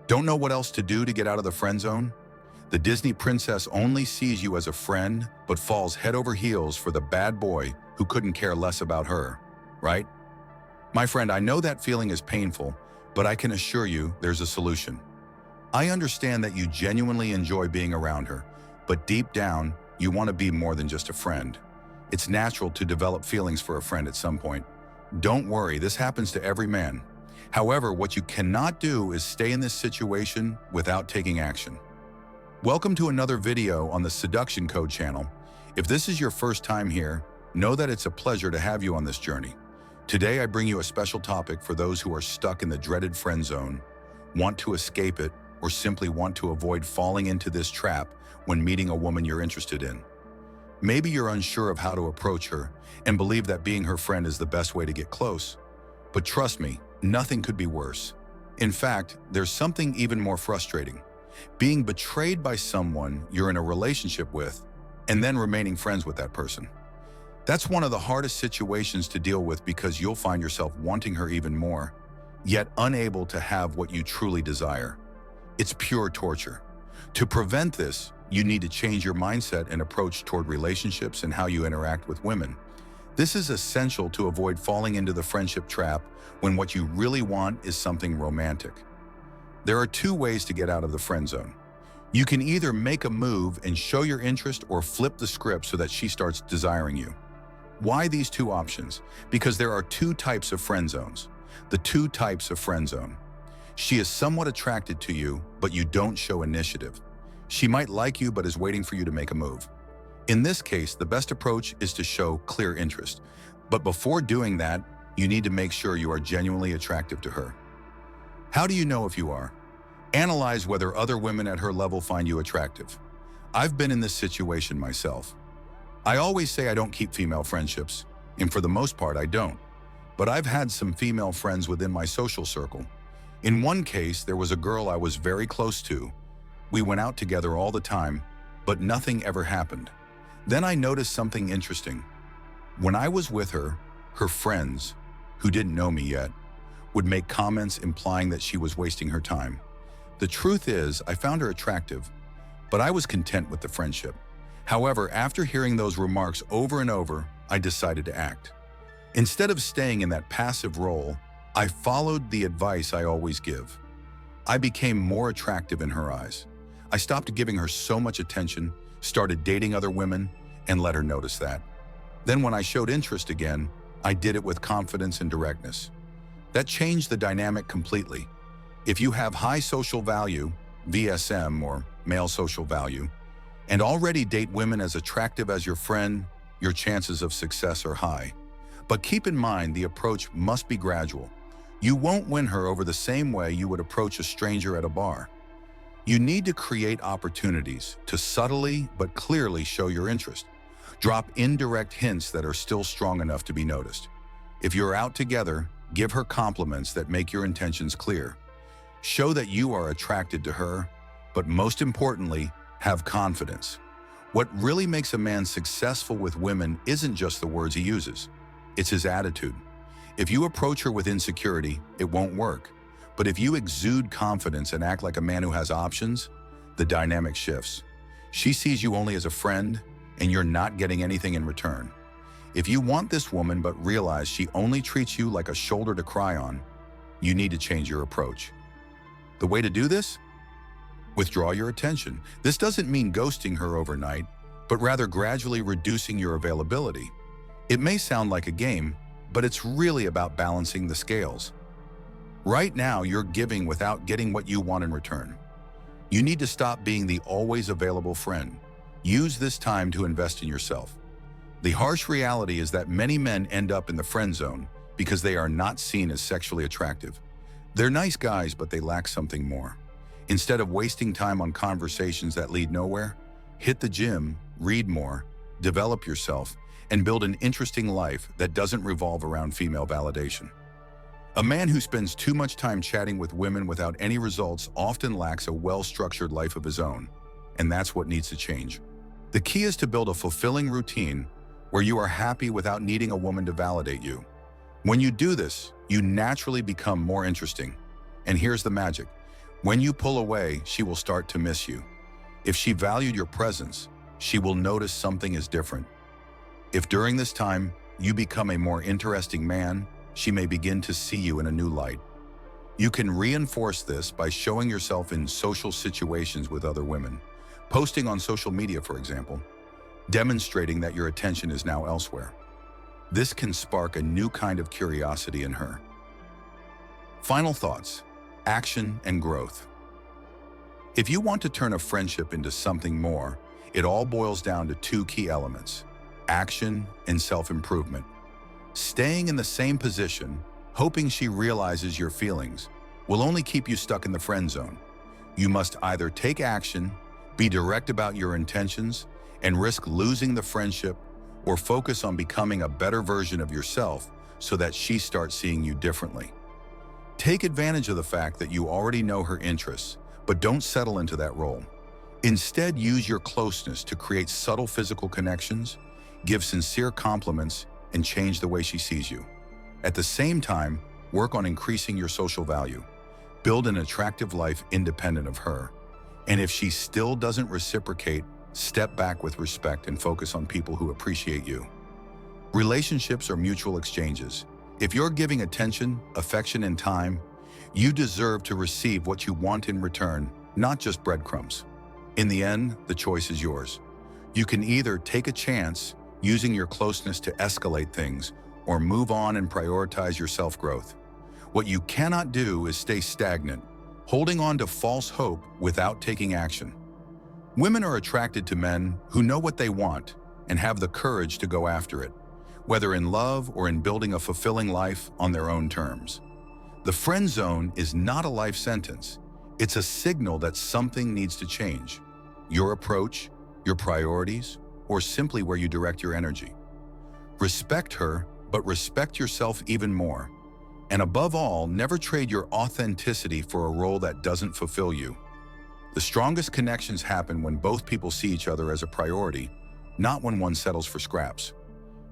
Don't know what else to do to get out of the friend zone? The Disney princess only sees you as a friend, but falls head over heels for the bad boy who couldn't care less about her, right? My friend, I know that feeling is painful, but I can assure you there's a solution. I understand that you genuinely enjoy being around her, but deep down, you want to be more than just a friend. It's natural to develop feelings for a friend at some point. Don't worry, this happens to every man. However, what you cannot do is stay in this situation without taking action. Welcome to another video on the Seduction Code channel. If this is your first time here, know that it's a pleasure to have you on this journey. Today, I bring you a special topic for those who are stuck in the dreaded friend zone, want to escape it, or simply want to avoid falling into this trap when meeting a woman you're interested in. Maybe you're unsure of how to approach her and believe that being her friend is the best way to get close. But trust me, nothing could be worse. In fact, there's something even more frustrating. Being betrayed by someone you're in a relationship with and then remaining friends with that person. That's one of the hardest situations to deal with because you'll find yourself wanting her even more, yet unable to have what you truly desire. It's pure torture. To prevent this, you need to change your mindset and approach toward relationships and how you interact with women. This is essential to avoid falling into the friendship trap when what you really want is something romantic. There are two ways to get out of the friend zone. You can either make a move and show your interest or flip the script so that she starts desiring you. Why these two options? Because there are two types of friend zones. The two types of friend zone. She is somewhat attracted to you, but you don't show initiative. She might like you but is waiting for you to make a move. In this case, the best approach is to show clear interest. But before doing that, you need to make sure you are genuinely attractive to her. How do you know if you are? Analyze whether other women at her level find you attractive. I've been in this situation myself. I always say I don't keep female friendships, and for the most part I don't. But I've had some female friends within my social circle. In one case, there was a girl I was very close to. We went out together all the time, but nothing ever happened. Then I noticed something interesting. When I was with her, her friends, who didn't know me yet, would make comments implying that she was wasting her time. The truth is, I found her attractive, but I was content with the friendship. However, after hearing those remarks over and over, I decided to act. Instead of staying in that passive role, I followed the advice I always give. I became more attractive in her eyes. I stopped giving her so much attention, started dating other women, and let her notice that. Then when I showed interest again, I did it with confidence and directness. That changed the dynamic completely. If you have high social value, VSM or male social value, and already date women as attractive as your friend, your chances of success are high. But keep in mind, the approach must be gradual. You won't win her over the same way you would approach a stranger at a bar. You need to create opportunities to subtly but clearly show your interest. Drop indirect hints that are still strong enough to be noticed. If you're out together, give her compliments that make your intentions clear. Show that you are attracted to her, but most importantly, have confidence. What really makes a man successful with women isn't just the words he uses. It's his attitude. If you approach her with insecurity, it won't work. But if you exude confidence and act like a man who has options, the dynamic shifts. She sees you only as a friend, and you're not getting anything in return. If you want this woman but realize she only treats you like a shoulder to cry on, you need to change your approach. The way to do this? Withdraw your attention. This doesn't mean ghosting her overnight, but rather gradually reducing your availability. It may sound like a game, but it's really about balancing the scales. Right now, you're giving without getting what you want in return. You need to stop being the always available friend. Use this time to invest in yourself. The harsh reality is that many men end up in the friend zone because they are not seen as sexually attractive. They're nice guys, but they lack something more. Instead of wasting time on conversations that lead nowhere, hit the gym, read more, develop yourself, and build an interesting life that doesn't revolve around female validation. A man who spends too much time chatting with women without any results often lacks a well-structured life of his own, and that's what needs to change. The key is to build a fulfilling routine where you are happy without needing a woman to validate you. When you do this, you naturally become more interesting. And here's the magic. When you pull away, she will start to miss you. If she valued your presence, she will notice something is different. If during this time you become a more interesting man, she may begin to see you in a new light. You can reinforce this by showing yourself in social situations with other women, posting on social media, for example, demonstrating that your attention is now elsewhere. This can spark a new kind of curiosity in her. Final thoughts: action and growth. If you want to turn a friendship into something more, it all boils down to two key elements: action and self-improvement. Staying in the same position, hoping she realizes your feelings, will only keep you stuck in the friend zone. You must either take action, be direct about your intentions, and risk losing the friendship, or focus on becoming a better version of yourself so that she starts seeing you differently. Take advantage of the fact that you already know her interests, but don't settle into that role. Instead, use your closeness to create subtle physical connections, give sincere compliments, and change the way she sees you. At the same time, work on increasing your social value. Build an attractive life independent of her. And if she still doesn't reciprocate, step back with respect and focus on people who appreciate you. Relationships are mutual exchanges. If you're giving attention, affection, and time, you deserve to receive what you want in return, not just breadcrumbs. In the end, the choice is yours. You can either take a chance, using your closeness to escalate things, or move on and prioritize your self-growth. What you cannot do is stay stagnant, holding on to false hope without taking action. Women are attracted to men who know what they want and have the courage to go after it, whether in love or in building a fulfilling life on their own terms. The friend zone is not a life sentence. It's a signal that something needs to change. Your approach, your priorities, or simply where you direct your energy. Respect her, but respect yourself even more. And above all, never trade your authenticity for a role that doesn't fulfill you. The strongest connections happen when both people see each other as a priority, not when one settles for scraps.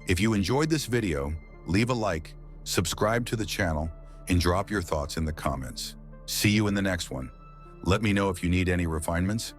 If you enjoyed this video, leave a like, subscribe to the channel, and drop your thoughts in the comments. See you in the next one. Let me know if you need any refinements.